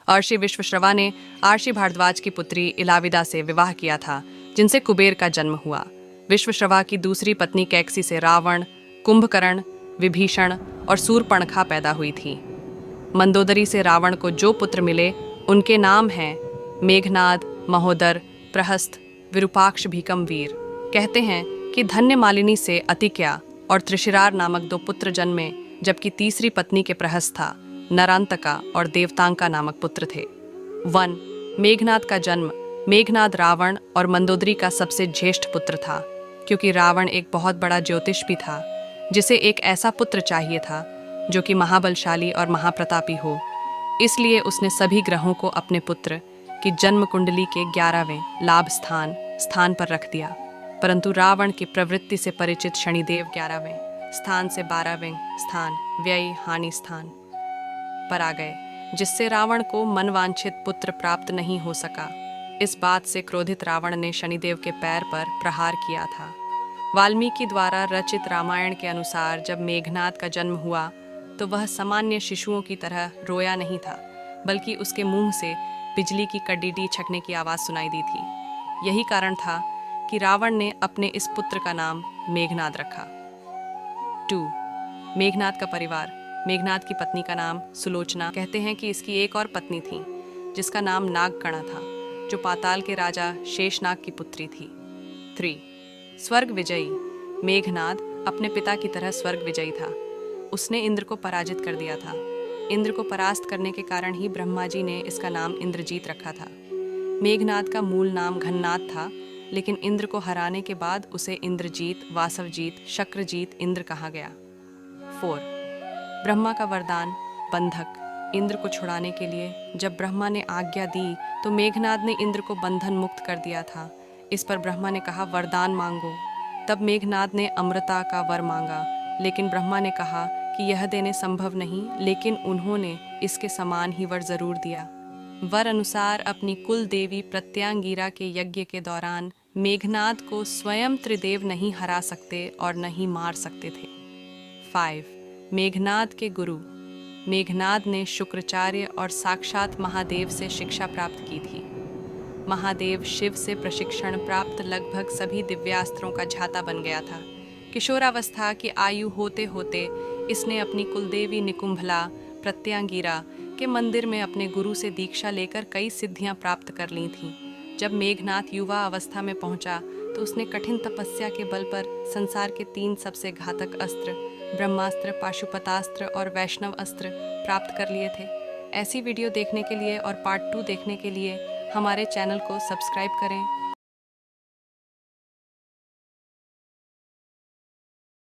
अर्षि विश्वश्रवा ने अर्षि भारद्वाज की पुत्री इलाविदा से विवाह किया था, जिनसे कुबेर का जन्म हुआ। विश्वश्रवा की दूसरी पत्नी कैकसी से रावण, कुंभकर्ण, विभीषण और सूर्पणखा पैदा हुई थी। मंदोदरी से रावण को जो पुत्र मिले उनके नाम हैं मेघनाद, महोदर, प्रहस्त, विरूपाक्ष, भीकम, वीर। कहते हैं कि धन्य मालिनी से अतिक्या और त्रिशिरार नामक 2 पुत्र जन्मे, जबकि तीसरी पत्नी के प्रहस्त था नरांतका और देवतांका नामक पुत्र थे। 1. मेघनाद का जन्म। मेघनाद रावण और मंदोदरी का सबसे ज्येष्ठ पुत्र था, क्योंकि रावण एक बहुत बड़ा ज्योतिष भी था, जिसे एक ऐसा पुत्र चाहिए था जो कि महाबलशाली और महाप्रतापी हो। इसलिए उसने सभी ग्रहों को अपने पुत्र की जन्म कुंडली के 11वें लाभ स्थान पर रख दिया, परंतु रावण की प्रवृत्ति से परिचित शनिदेव 11वें स्थान से 12वें स्थान व्यय हानि स्थान पर आ गए, जिससे रावण को मनवांछित पुत्र प्राप्त नहीं हो सका। इस बात से क्रोधित रावण ने शनिदेव के पैर पर प्रहार किया था। वाल्मीकि द्वारा रचित रामायण के अनुसार जब मेघनाद का जन्म हुआ तो वह सामान्य शिशुओं की तरह रोया नहीं था, बल्कि उसके मुंह से बिजली की कड़ीडी छकने की आवाज़ सुनाई दी थी। यही कारण था कि रावण ने अपने इस पुत्र का नाम मेघनाद रखा। 2. मेघनाद का परिवार। मेघनाद की पत्नी का नाम सुलोचना। कहते हैं कि इसकी एक और पत्नी थी जिसका नाम नागकणा था, जो पाताल के राजा शेषनाग की पुत्री थी। 3. स्वर्ग विजयी। मेघनाद अपने पिता की तरह स्वर्ग विजयी था। उसने इंद्र को पराजित कर दिया था। इंद्र को परास्त करने के कारण ही ब्रह्मा जी ने इसका नाम इंद्रजीत रखा था। मेघनाद का मूल नाम घननाद था, लेकिन इंद्र को हराने के बाद उसे इंद्रजीत, वासवजीत, शक्रजीत, इंद्र कहा गया। 4. ब्रह्मा का वरदान बंधक। इंद्र को छुड़ाने के लिए जब ब्रह्मा ने आज्ञा दी तो मेघनाद ने इंद्र को बंधन मुक्त कर दिया था। इस पर ब्रह्मा ने कहा, वरदान मांगो। तब मेघनाद ने अमृता का वर मांगा, लेकिन ब्रह्मा ने कहा कि यह देने संभव नहीं, लेकिन उन्होंने इसके समान ही वर जरूर दिया। वर अनुसार अपनी कुल देवी प्रत्यांगिरा के यज्ञ के दौरान मेघनाद को स्वयं त्रिदेव नहीं हरा सकते और नहीं मार सकते थे। 5. मेघनाद के गुरु। मेघनाद ने शुक्राचार्य और साक्षात महादेव से शिक्षा प्राप्त की थी। महादेव शिव से प्रशिक्षण प्राप्त लगभग सभी दिव्यास्त्रों का झाता बन गया था। किशोरावस्था की आयु होते होते इसने अपनी कुलदेवी निकुंभला प्रत्यांगिरा के मंदिर में अपने गुरु से दीक्षा लेकर कई सिद्धियां प्राप्त कर ली थीं। जब मेघनाद युवा अवस्था में पहुंचा तो उसने कठिन तपस्या के बल पर संसार के 3 सबसे घातक अस्त्र ब्रह्मास्त्र, पाशुपतास्त्र और वैष्णव अस्त्र प्राप्त कर लिए थे। ऐसी वीडियो देखने के लिए और पार्ट 2 देखने के लिए हमारे चैनल को सब्सक्राइब करें।